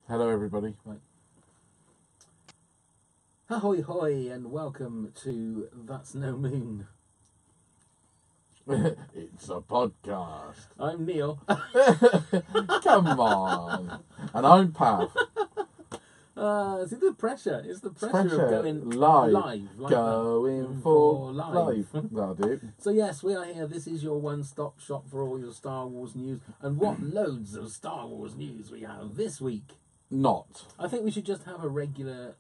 Hello, everybody. Right. Ahoy, hoy, and welcome to That's No Moon. It's a podcast. I'm Neil. Come on. And I'm Pav. See the pressure. It's the pressure Pressure. of going Live. like Going that. for live. That'll do. So yes, we are here. This is your one-stop shop for all your Star Wars news. And what loads of Star Wars news we have this week. Not. I think we should just have a regular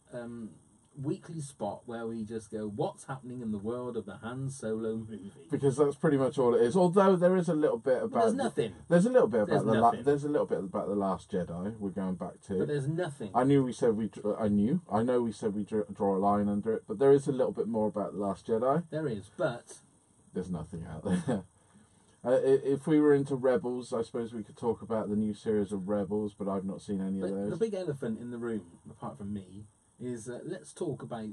weekly spot where we just go, what's happening in the world of the Han Solo movie? Because that's pretty much all it is. Although there is a little bit about... There's nothing. There's a little bit about There's the little bit about the Last Jedi. We're going back to. But there's nothing. I know we said we draw a line under it, but there is a little bit more about the Last Jedi. There is, but There's nothing out there. If we were into Rebels, I suppose we could talk about the new series of Rebels, but I've not seen any of those. the big elephant in the room, apart from me, is let's talk about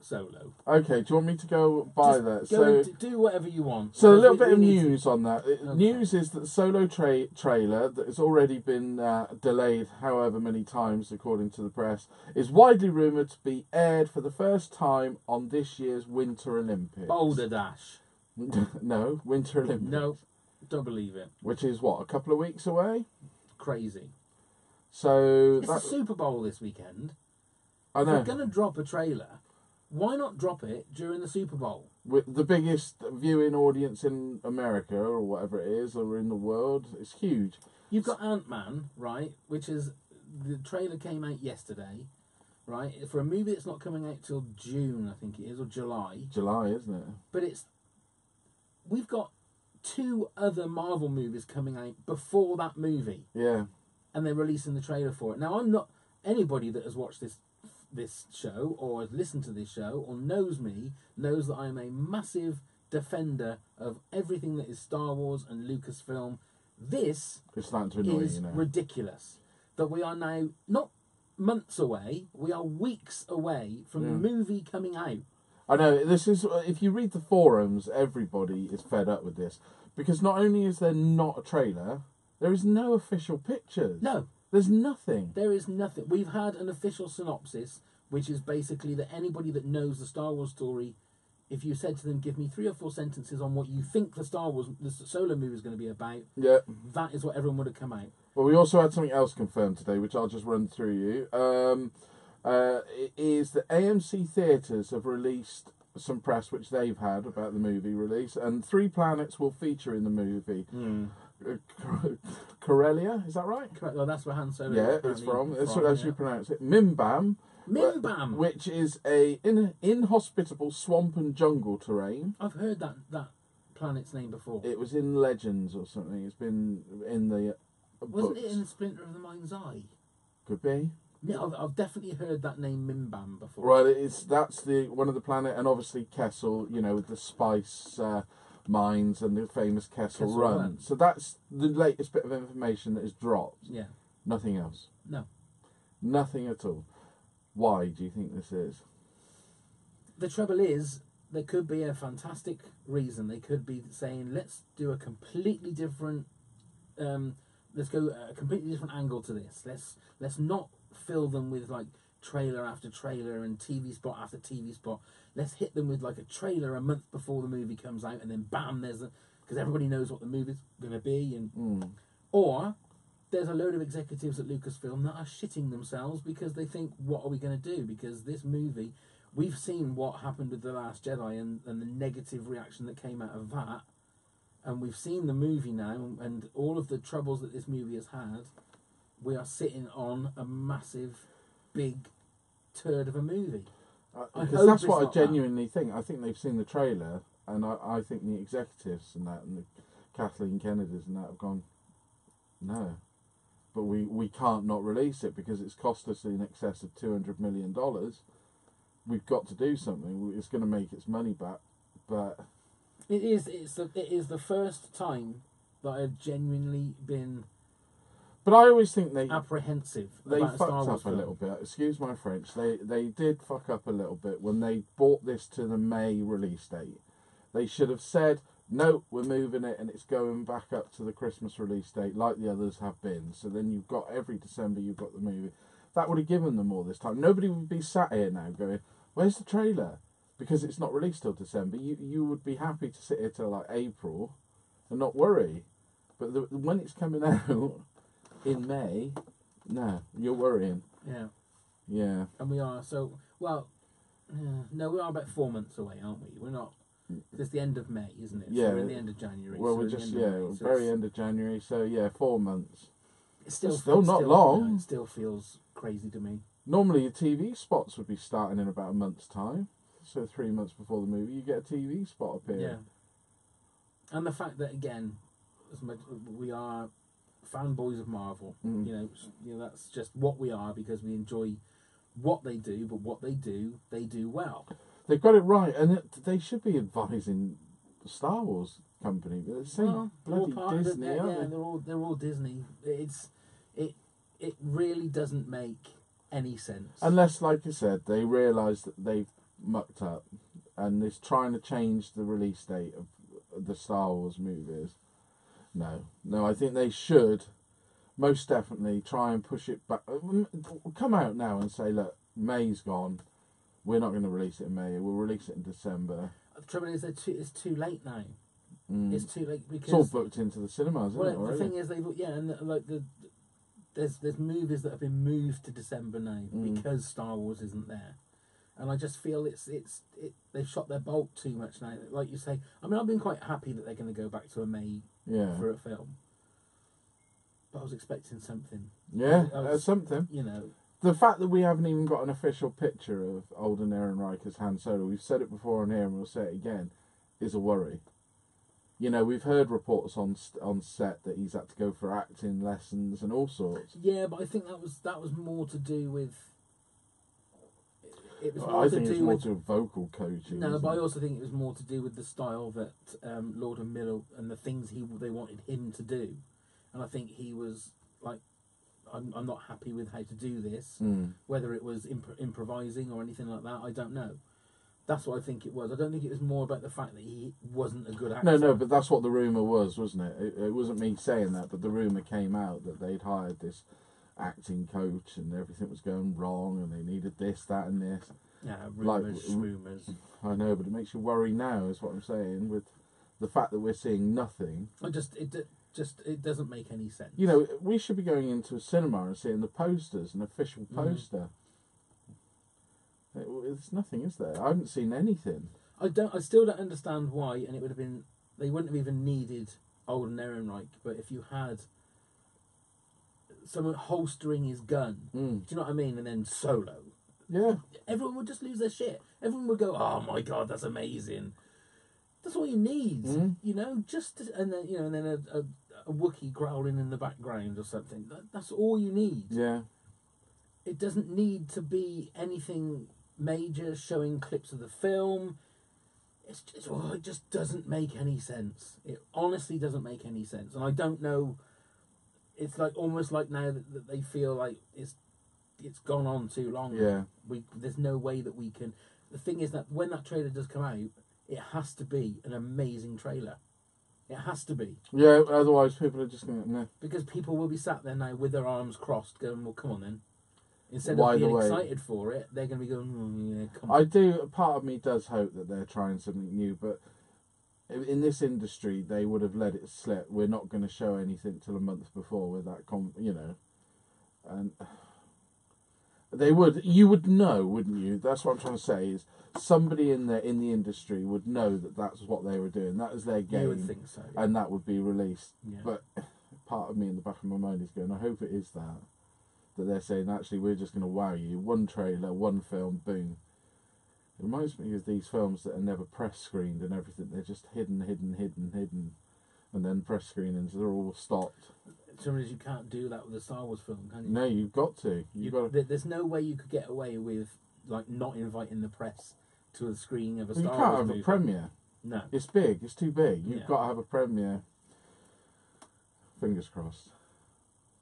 Solo. Okay, do you want me to go by Just that? Go and do whatever you want. So a Because little we bit of need to- news on that. News is that the Solo trailer that has already been delayed however many times, according to the press, is widely rumoured to be aired for the first time on this year's Winter Olympics. Boulder Dash. No, Winter Olympics. No, don't believe it. Which is what, a couple of weeks away? Crazy. So It's the Super Bowl this weekend. I If know. you're going to drop a trailer, why not drop it during the Super Bowl? With the biggest viewing audience in America or whatever it is, or in the world, it's huge. You've got Ant-Man, right, which is... The trailer came out yesterday, right, for a movie that's not coming out till June, I think it is, or July. July, isn't it? But we've got 2 other Marvel movies coming out before that movie, Yeah. and they're releasing the trailer for it. Now, I'm not anybody that has watched this show or has listened to this show or knows me knows that I'm a massive defender of everything that is Star Wars and Lucasfilm. This It's starting to annoy is you now. ridiculous that we are now not months away, we are weeks away from the movie coming out. I know, this is, if you read the forums, everybody is fed up with this. Because not only is there not a trailer, there is no official pictures. No. There's nothing. There is nothing. We've had an official synopsis, which is basically that anybody that knows the Star Wars story, if you said to them, give me 3 or 4 sentences on what you think the Solo movie is going to be about, Yeah. that is what everyone would have come out. Well, we also had something else confirmed today, which I'll just run through you. It is that AMC Theatres have released some press which they've had about the movie release, and 3 planets will feature in the movie. Corellia, is that right? Correct. Well, that's where Han Solo. Yeah, it's from. That's how you pronounce it. Mimbam. Mimbam. Which is a inhospitable swamp and jungle terrain. I've heard that planet's name before. It was in Legends or something. It's been in the Wasn't books. it in Splinter of the Mind's Eye? Could be. Yeah, I've definitely heard that name Mimbam before. Right, that's the one of the planet, and obviously Kessel, with the spice mines and the famous Kessel Run. So that's the latest bit of information that is dropped. Yeah. Nothing else. No. Nothing at all. Why do you think this is? The trouble is, there could be a fantastic reason. They could be saying, let's do a completely different, let's go a completely different angle to this. Let's not fill them with like trailer after trailer and TV spot after TV spot. Let's hit them with like a trailer a month before the movie comes out, and then bam, because everybody knows what the movie's going to be, or there's a load of executives at Lucasfilm that are shitting themselves because they think, what are we going to do? Because this movie, we've seen what happened with The Last Jedi and the negative reaction that came out of that, and we've seen the movie now and all of the troubles that this movie has had. We are sitting on a massive, big turd of a movie. Because that's what I genuinely think. I think they've seen the trailer, and I think the executives and the Kathleen Kennedys and that have gone, no. But we can't not release it because it's cost us in excess of $200 million. We've got to do something. It's going to make its money back. But it is the first time that I've genuinely been. But I always think they apprehensive. They about fucked Star Wars up a film. little bit. Excuse my French. They did fuck up a little bit when they brought this to the May release date. They should have said, no, we're moving it and it's going back up to the Christmas release date like the others have been. So then you've got every December you've got the movie. That would have given them all this time. Nobody would be sat here now going, where's the trailer? Because it's not released till December. You would be happy to sit here till like April and not worry. But when it's coming out in May, no, you're worrying. Yeah. Yeah. And we are, so, well, no, we are about 4 months away, aren't we? We're not, it's the end of May, isn't it? Yeah. So we're in the end of January. Well, so we're just, very end of January, so 4 months. It's still not long. No, it still feels crazy to me. Normally your TV spots would be starting in about a month's time. So 3 months before the movie, you get a TV spot appear. Yeah. And the fact that, again, as much, we are fanboys of Marvel. Mm. You know, that's just what we are, because we enjoy what they do, but what they do well. They've got it right, and they should be advising the Star Wars company. But it's so bloody Disney, aren't they? They're all Disney. It really doesn't make any sense. Unless, like I said, they realise that they've mucked up and is trying to change the release date of the Star Wars movies. No, I think they should most definitely try and push it back. Come out now and say, look, May's gone. We're not going to release it in May. We'll release it in December. The trouble is, it's too late now. Mm. It's too late because it's all booked into the cinemas, isn't it? The thing is, there's movies that have been moved to December now because Star Wars isn't there, and I just feel they've shot their bolt too much now. Like you say, I mean, I've been quite happy that they're going to go back to a May for a film, but I was expecting something. Something. You know, the fact that we haven't even got an official picture of Alden Ehrenreich as Han Solo, we've said it before on here and we'll say it again, is a worry. You know, we've heard reports on set that he's had to go for acting lessons and all sorts. Yeah, but I think that was more to do with. It was I think it's more to do with vocal coaching. No, but I also think it was more to do with the style that Lord and Miller and the things they wanted him to do, and I think he was like, I'm not happy with how to do this. Whether it was improvising or anything like that, I don't know. That's what I think it was. I don't think it was more about the fact that he wasn't a good actor. No, but that's what the rumour was, wasn't it? It wasn't me saying that, but the rumour came out that they'd hired this acting coach and everything was going wrong and they needed this, that and this. Yeah, rumours. I know, but it makes you worry now, is what I'm saying, with the fact that we're seeing nothing. It doesn't make any sense. You know, we should be going into a cinema and seeing the posters, an official poster. There's nothing, is there? I haven't seen anything. I still don't understand why, and it would have been. They wouldn't have even needed Alden Ehrenreich, but if you had someone holstering his gun, do you know what I mean? And then Solo, everyone would just lose their shit. Everyone would go, "Oh my god, that's amazing." That's all you need, you know. And then a Wookiee growling in the background or something. That's all you need. Yeah. It doesn't need to be anything major, showing clips of the film. It just doesn't make any sense. It honestly doesn't make any sense, and I don't know. It's like almost like now that they feel like it's gone on too long. Yeah. There's no way that we can. The thing is that when that trailer does come out, it has to be an amazing trailer. It has to be. Yeah. Otherwise, people are just going to no. Because people will be sat there now with their arms crossed, going, "Well, come on then." Instead of being excited for it, they're going to be going, come on. Part of me does hope that they're trying something new, but in this industry, they would have let it slip. We're not going to show anything till a month before with that, and they would. You would know, wouldn't you? That's what I'm trying to say. Is somebody in the industry would know that that's what they were doing. That is their game. You would think so, yeah. And that would be released. Yeah. But part of me in the back of my mind is going, I hope it is that they're saying, actually, we're just going to wow you. One trailer, one film, boom. It reminds me of these films that are never press screened and everything. They're just hidden. And then press screenings, they're all stopped. The trouble is, you can't do that with a Star Wars film, can you? No, you've got to. There's no way you could get away with like not inviting the press to a screening of a Star Wars movie. You can't have a premiere. No. It's big. It's too big. You've got to have a premiere. Fingers crossed.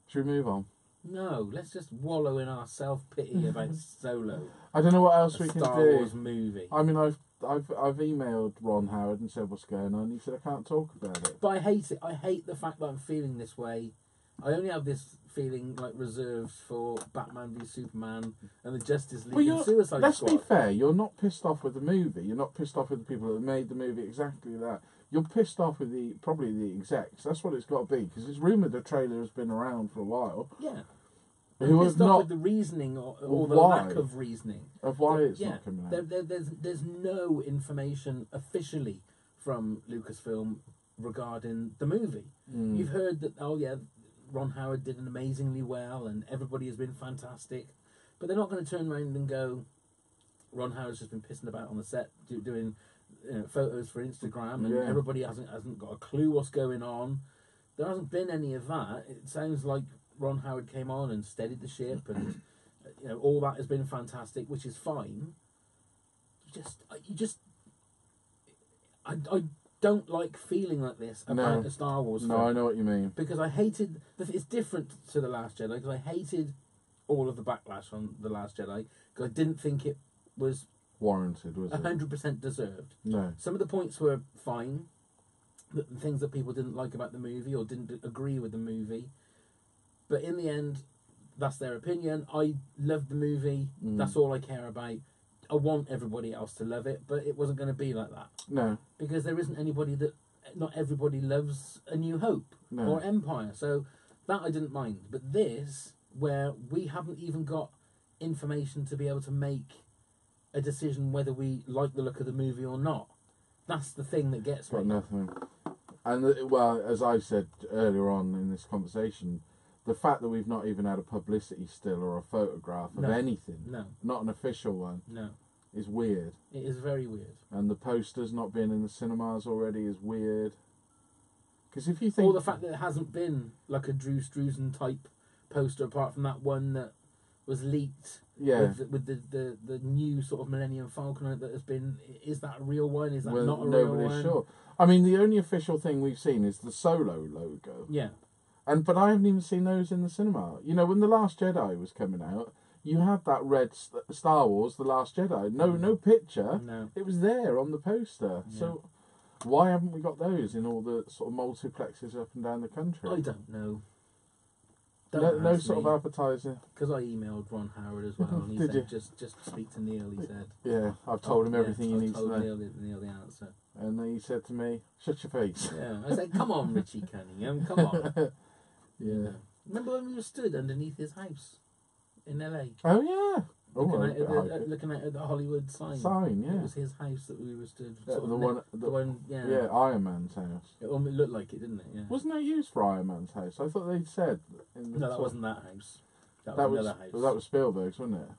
Should we move on? No, let's just wallow in our self-pity about Solo, I don't know what else a we can Star do. Wars movie. I mean, I've emailed Ron Howard and said what's going on. He said I can't talk about it. But I hate it. I hate the fact that I'm feeling this way. I only have this feeling like reserved for Batman v Superman and the Justice League and Suicide let's Squad. be fair. You're not pissed off with the movie. You're not pissed off with the people that made the movie. Exactly that. You're pissed off with probably the execs. That's what it's got to be, because it's rumoured the trailer has been around for a while. Yeah. Who pissed have off not with the reasoning or the why? lack of reasoning Of why it's not coming out. There's no information officially from Lucasfilm regarding the movie. You've heard that, oh yeah, Ron Howard did amazingly well and everybody has been fantastic, but they're not going to turn around and go, Ron Howard's just been pissing about on the set doing photos for Instagram and everybody hasn't got a clue what's going on. There hasn't been any of that. It sounds like Ron Howard came on and steadied the ship, and all that has been fantastic, which is fine. I don't like feeling like this about a Star Wars film. No, I know what you mean. Because I hated... It's different to The Last Jedi, because I hated all of the backlash on The Last Jedi, because I didn't think it was... warranted, was it? 100% deserved. No. Some of the points were fine, the things that people didn't like about the movie or didn't agree with the movie. But in the end, that's their opinion. I loved the movie. That's all I care about. I want everybody else to love it, but it wasn't going to be like that. No. Because there isn't anybody that... Not everybody loves A New Hope or Empire. So that I didn't mind. But this, where we haven't even got information to be able to make a decision whether we like the look of the movie or not. That's the thing that gets me. Got nothing. And, well, as I said earlier on in this conversation, the fact that we've not even had a publicity still or a photograph of anything, not an official one, is weird. It is very weird. And the posters not being in the cinemas already is weird. Because if you think... Or the fact that it hasn't been like a Drew Struzan type poster, apart from that one that was leaked with the new sort of Millennium Falcon on it that has been... Is that a real one? Is that not a real one? Nobody's sure. I mean, the only official thing we've seen is the Solo logo. Yeah. But I haven't even seen those in the cinema. You know, when The Last Jedi was coming out, you had that red Star Wars, The Last Jedi. No picture. No. It was there on the poster. Yeah. So why haven't we got those in all the sort of multiplexes up and down the country? I don't know. No sort of advertising. Because I emailed Ron Howard as well, and he said, just speak to Neil, he said. Yeah, I've told him everything he needs to know. I told Neil the answer. And then he said to me, shut your face. Yeah, I said, come on, Richie Cunningham, come on. Yeah. Remember when we were stood underneath his house in LA? Oh, yeah. Looking at the Hollywood sign. Yeah. It was his house that we were stood. The one, yeah. Iron Man's house. It looked like it, didn't it? Yeah. Wasn't that used for Iron Man's house? I thought they'd said. No, that wasn't that house. That was another house. Well, that was Spielberg's, wasn't it?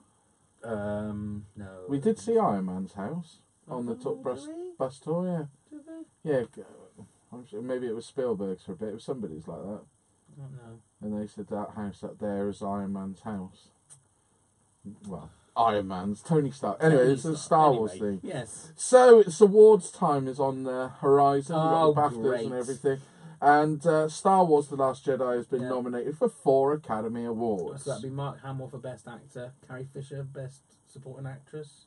No. We did see Iron Man's house on the top bus tour, yeah. Did they? Yeah, I'm sure maybe it was Spielberg's for a bit. It was somebody's like that. I don't know. And they said that house up there is Iron Man's house. Well, Iron Man's, Tony Stark. Anyway, it's a Star Wars thing. Yes. So it's awards time is on the horizon. We've got the BAFTAs great. and everything. And Star Wars: The Last Jedi has been nominated for 4 Academy Awards. So that'd be Mark Hamill for Best Actor, Carrie Fisher Best Supporting Actress.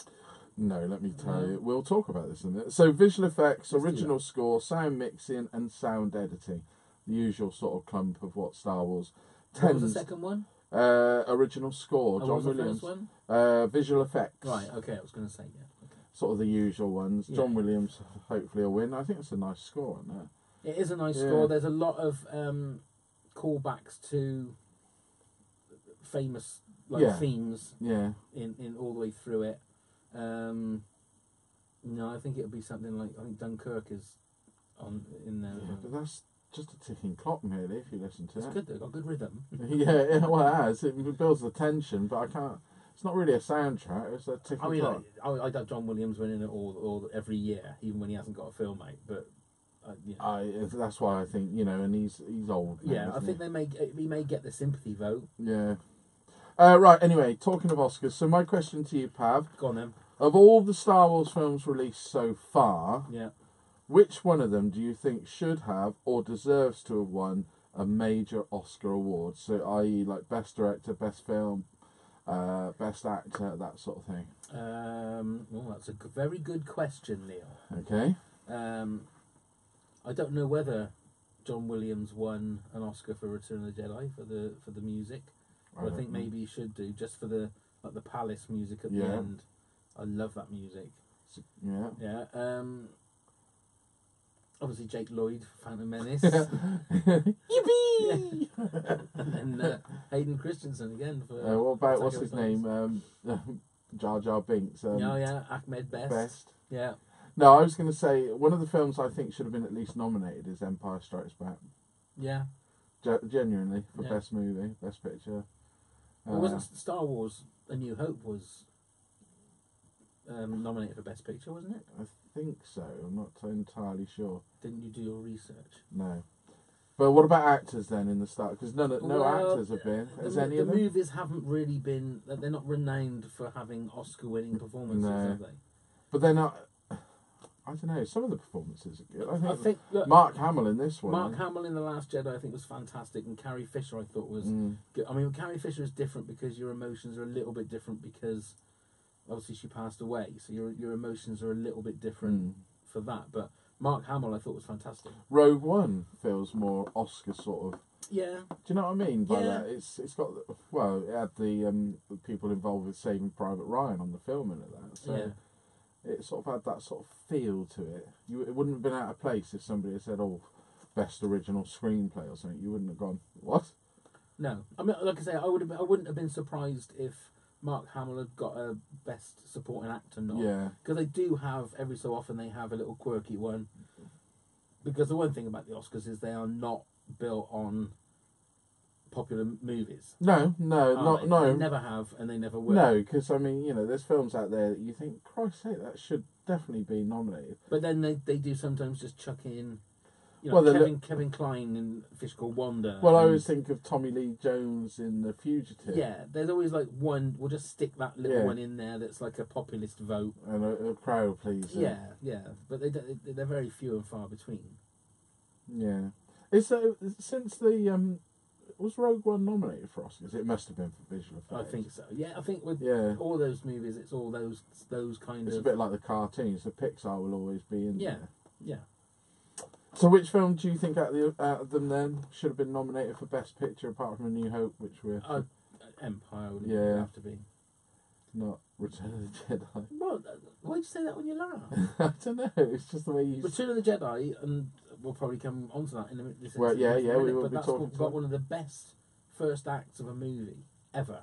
No, let me tell you. We'll talk about this in a minute. So visual effects, original score, sound mixing, and sound editing. The usual sort of clump of what Star Wars. What was the second one? Original score, John Williams. What was the first one? Visual effects. Right, okay, I was going to say, yeah. Okay. Sort of the usual ones. Yeah. John Williams, hopefully, will win. I think it's a nice score, isn't it? It is a nice score. There's a lot of callbacks to famous themes in all the way through it. No, I think it would be something like, I think Dunkirk is in there. Yeah, but that's just a ticking clock, really, if you listen to it. It's good, though. Got good rhythm. yeah, well, it has. It builds the tension, but I can't... It's not really a soundtrack, it's a ticking clock. I'd have John Williams winning it all every year, even when he hasn't got a film out, but... that's why I think, and he's old now, yeah, I think he may get the sympathy vote. Yeah. Right, anyway, talking of Oscars, so my question to you, Pav. Go on then. Of all the Star Wars films released so far, yeah, which one of them do you think should have or deserves to have won a major Oscar award? So, i.e., like best director, best film, best actor, that sort of thing. Well, that's a very good question, Neil. Okay. I don't know whether John Williams won an Oscar for Return of the Jedi for the music, but I think maybe he should do, just for the palace music at the end. I love that music. Yeah. Yeah. Obviously Jake Lloyd, Phantom Menace. Yippee! And then Hayden Christensen again for. What about what's Attack his of the Clones. name? Jar Jar Binks. Ahmed Best. Best. Yeah. No, I was going to say one of the films I think should have been at least nominated is Empire Strikes Back. Yeah. Genuinely for best movie, best picture. Well, wasn't Star Wars: A New Hope was nominated for best picture, wasn't it? I think so. I'm not entirely sure. Didn't you do your research? No. But what about actors then in the start? Because no actors have been. Has any of them? The movies haven't really been. They're not renowned for having Oscar-winning performances, have they? But they're not. I don't know. Some of the performances are good. I think look, Mark Hamill in this one. Mark Hamill in The Last Jedi, I think, was fantastic, and Carrie Fisher, I thought, was good. I mean, Carrie Fisher is different because your emotions are a little bit different because obviously she passed away, so your emotions are a little bit different for that. But Mark Hamill, I thought, was fantastic. Rogue One feels more Oscar sort of. Yeah. Do you know what I mean by that? It's got it had the people involved with Saving Private Ryan on the filming of that. So it sort of had that sort of feel to it. It wouldn't have been out of place if somebody had said, "Oh, best original screenplay" or something. You wouldn't have gone, "What?" No, I mean, like I say, I wouldn't have been surprised if Mark Hamill had got a best supporting actor nod. Yeah. Because they do have, every so often, they have a little quirky one. Because the one thing about the Oscars is they are not built on popular movies. No. They never have, and they never will. No, because I mean, there's films out there that you think, Christ's sake, that should definitely be nominated. But then they do sometimes just chuck in, Kevin Kline in Fish Called Wanda. Well, I always think of Tommy Lee Jones in The Fugitive. Yeah, there's always like one. We'll just stick that little one in there that's like a populist vote and a crowd pleaser. Yeah, but they're very few and far between. Yeah, it's since the was Rogue One nominated for Oscars? It must have been for visual effects. I think so. Yeah, I think with all those movies, it's all those kind of. It's a bit like the cartoons. The Pixar will always be in there. Yeah. So, which film do you think out of them then should have been nominated for Best Picture apart from A New Hope, which we're Empire would have to be. Not Return of the Jedi. Well, why'd you say that when you laugh? I don't know. It's just the way you. Return of the Jedi, and we'll probably come onto that in a minute. We will be talking. Got one of the best first acts of a movie ever.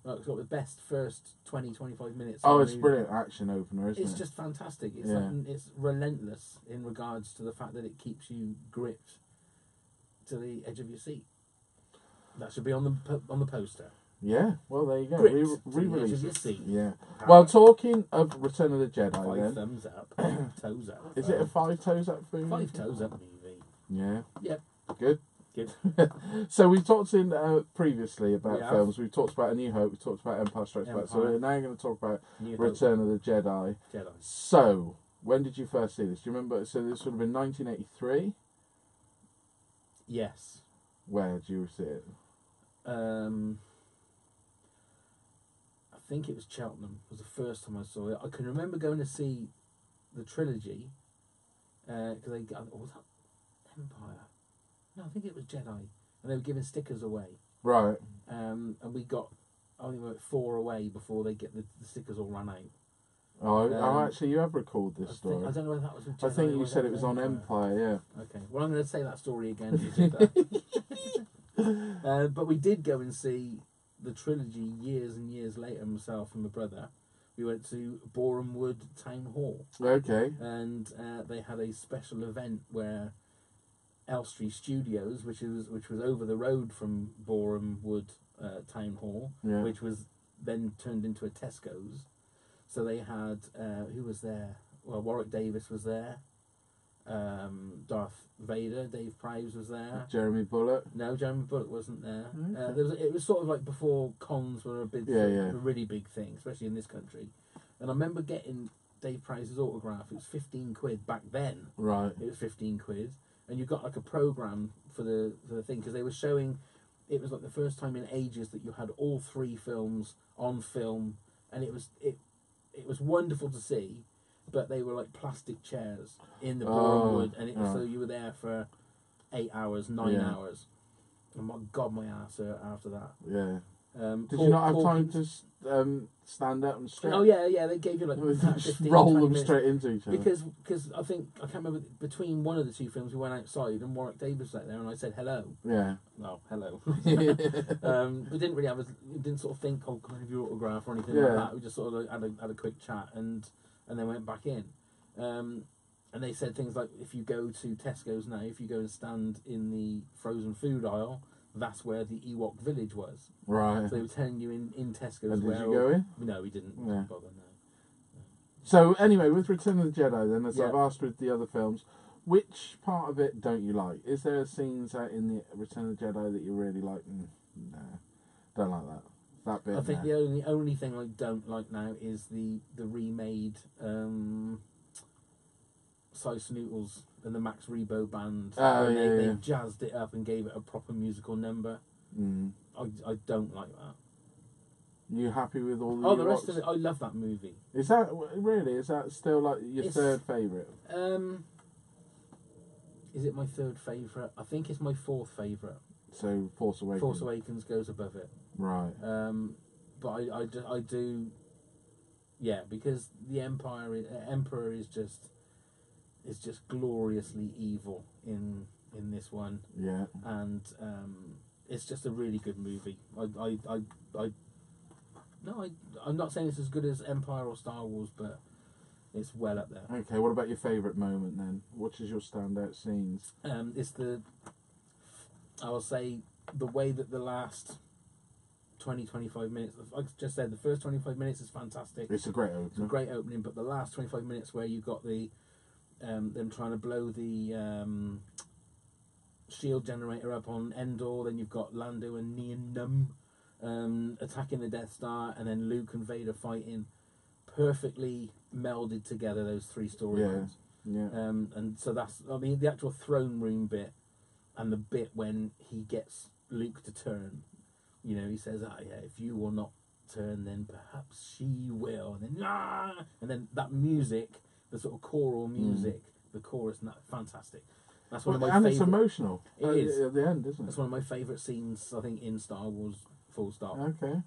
It's got the best first 20-25 minutes. It's brilliant action opener, isn't it? It's just fantastic. It's it's relentless in regards to the fact that it keeps you gripped to the edge of your seat. That should be on the poster. Yeah, well, there you go. Re-release it. Yeah. Well, talking of Return of the Jedi, Five thumbs up, toes up. Is it a 5 toes up movie? 5 toes up movie. Yeah. Yep. Good. So we talked previously about films. We've talked about A New Hope. We talked about Empire Strikes Back. So we're now going to talk about Return of the Jedi. So when did you first see this? Do you remember? So this would have been 1983. Yes. Where did you see it? I think it was Cheltenham. Was the first time I saw it. I can remember going to see the trilogy because was that Empire? No, I think it was Jedi, and they were giving stickers away. Right. And we got, I think we were 4 away before they get the stickers all ran out. Actually, you have recalled this story. I don't know whether that was with Jedi. I think you said it was on Empire. Yeah. Okay. Well, I'm going to say that story again. But we did go and see the trilogy years and years later. Myself and my brother, we went to Boreham Wood Town Hall. Okay. And they had a special event where Elstree Studios, which was over the road from Boreham Wood Town Hall, which was then turned into a Tesco's. So they had who was there? Well, Warwick Davis was there. Darth Vader, Dave Prowse was there. Jeremy Bullock? No, Jeremy Bullock wasn't there. Okay. It was sort of like before cons were a really big thing, especially in this country. And I remember getting Dave Prowse's autograph. It was 15 quid back then. Right. It was 15 quid. and you got like a program for the thing, because they were showing. It was like the first time in ages that you had all 3 films on film, and it was wonderful to see. But they were like plastic chairs in the boring wood, and it was so you were there for 8 hours, 9 hours. And my God, my ass hurt after that. Yeah. Did you not have time to stand up and stretch? Oh yeah, they gave you like just 15, roll them minutes. straight into each other. Because I can't remember, between one of the 2 films we went outside and Warwick Davis was out there and I said hello. Yeah. Oh, hello. We didn't really didn't sort of think, oh, can I have your autograph or anything like that. We just sort of had a quick chat and then went back in. And they said things like, if you go to Tesco's now, if you go and stand in the frozen food aisle, that's where the Ewok village was. Right. So they were telling you in Tesco's. And did you go in? No, we didn't. Yeah. Bother, no. So anyway, with Return of the Jedi, then, as I've asked with the other films, which part of it don't you like? Is there scenes out in the Return of the Jedi that you really like? No, don't like that. That bit. I think the only thing I don't like now is the remade Sice Noodles and the Max Rebo band. They jazzed it up and gave it a proper musical number. I don't like that. You happy with all the? The rest of it, I love that movie. Is that really? Is that still like your third favourite? Is it my third favourite? I think it's my 4th favourite. So Force Awakens. Force Awakens goes above it. Right. But I do. Yeah, because the Emperor is just gloriously evil in this one. Yeah. And it's just a really good movie. I'm not saying it's as good as Empire or Star Wars, but it's well up there. Okay, what about your favourite moment then? What is your standout scenes? It's I will say, the way that the last 20-25 minutes, like I just said, the first 25 minutes is fantastic. It's a great opening. It's a great opening, but the last 25 minutes where you got the them trying to blow the shield generator up on Endor, then you've got Lando and Nien Nunb attacking the Death Star, and then Luke and Vader fighting, perfectly melded together, those 3 storylines. Yeah. And so that's, I mean, the actual throne room bit and the bit when he gets Luke to turn, you know, he says, if you will not turn, then perhaps she will, and then that music, the sort of choral music, the chorus, and that, fantastic. That's one of my favourite. It's emotional. It is at the end, isn't it? That's one of my favourite scenes, I think, in Star Wars. Full stop. Okay.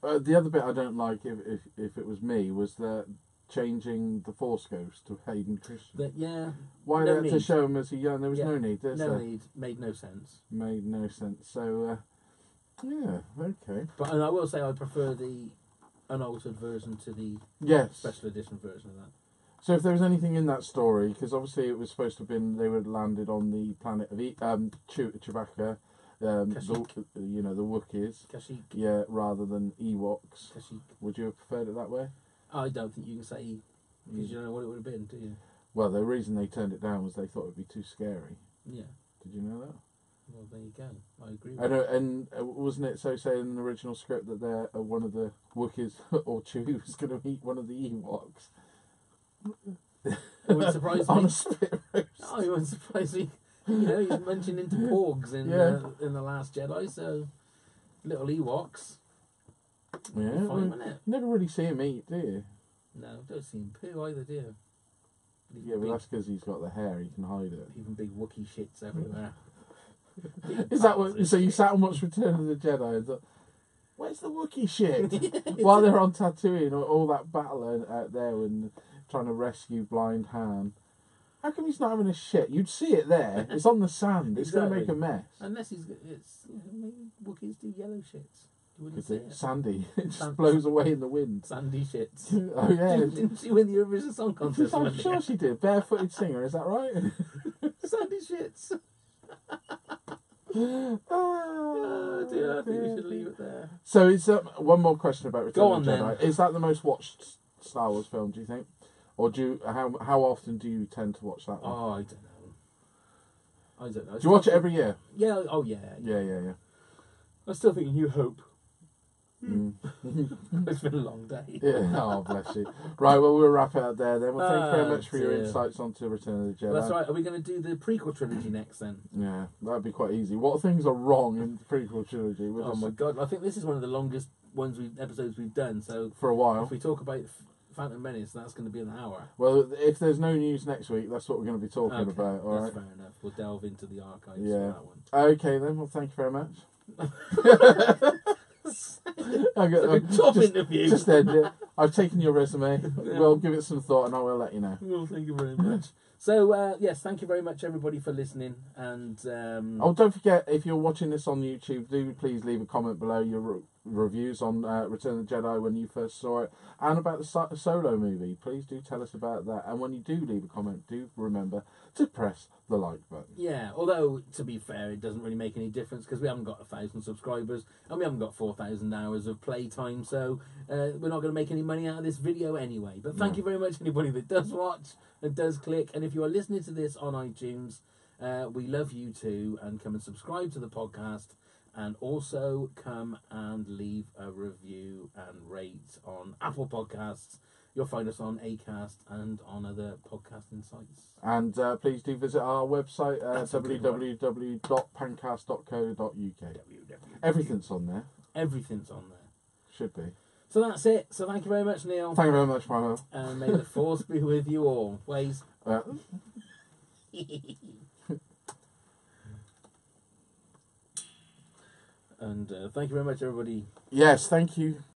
The other bit I don't like, if it was me, was the changing the Force Ghost to Hayden Christensen. Why no they had to show him as a young? There was no need. No need. Made no sense. Made no sense. So, yeah, okay. But and I will say I prefer the unaltered version to the special edition version of that. So if there was anything in that story, because obviously it was supposed to have been they would landed on the planet of Chewbacca. The Wookiees. Kashyyyk. Yeah, rather than Ewoks. Kashyyyk. Would you have preferred it that way? I don't think you can say, because you don't know what it would have been, do you? Well, the reason they turned it down was they thought it would be too scary. Yeah. Did you know that? Well, there you go. I agree with that. And wasn't it so saying in the original script that one of the Wookiees or Chewie was going to eat one of the Ewoks? It wouldn't surprise me. On a spit roast. No, it wouldn't surprise me. You know, he's mentioned into porgs in The Last Jedi, so little Ewoks. Yeah, fine, wouldn't it? You never really see him eat, do you? No, don't see him poo either, do you? Yeah, but that's because he's got the hair; he can hide it. Even big Wookiee shits everywhere. Is that what? So you sat and watched Return of the Jedi and thought, "Where's the Wookiee shit?" While they're on Tatooine, all that battle out there and trying to rescue Blind Han. How come he's not having a shit? You'd see it there. It's on the sand. It's going to make a mess. Unless maybe Wookiees do yellow shits. You wouldn't see it. Sandy. It just blows away in the wind. Sandy shits. Oh yeah. Didn't she win the Eurovision Song Contest? I'm sure she did. Barefooted singer. Is that right? Sandy shits. Oh dear, I think we should leave it there. So it's one more question about Return of the Jedi. Then. Is that the most watched Star Wars film? Do you think? Or how often do you tend to watch that one? Oh, I don't know. Do you watch it every year? Yeah. Oh, yeah. Yeah. I'm still thinking New Hope. It's been a long day. Yeah, oh, bless you. Right, well, we'll wrap it up there then. Well, thank you very much for your dear. insights onto Return of the Jedi. Well, that's right. Are we going to do the prequel trilogy next then? Yeah, that'd be quite easy. What things are wrong in the prequel trilogy? Oh my god! I think this is one of the longest episodes we've done. So for a while. if we talk about Phantom Menace, that's going to be an hour. Well, if there's no news next week, that's what we're going to be talking about. All that's right. fair enough. We'll delve into the archives Yeah. for that one. Okay then. Well, thank you very much. Top interview. Just end it. I've taken your resume. Yeah. Well, give it some thought, and I will let you know. Well, thank you very much. So, yes, thank you very much, everybody, for listening. And oh, don't forget, if you're watching this on YouTube, do please leave a comment below your reviews on Return of the Jedi when you first saw it, and about the solo movie. Please do tell us about that. And when you do leave a comment, do remember to press the like button. Yeah, although, to be fair, it doesn't really make any difference because we haven't got 1,000 subscribers and we haven't got 4,000 hours of playtime, so we're not going to make any money out of this video anyway. But thank you very much, anybody that does watch and does click. And if you are listening to this on iTunes, we love you too, and come and subscribe to the podcast, and also come and leave a review and rate on Apple Podcasts. You'll find us on Acast and on other podcasting sites. And please do visit our website, www.pancast.co.uk. Everything's on there. Everything's on there. Should be. So that's it. So thank you very much, Neil. Thank you very much, Milo. And may the force be with you all. Ways. And thank you very much, everybody. Yes, thank you.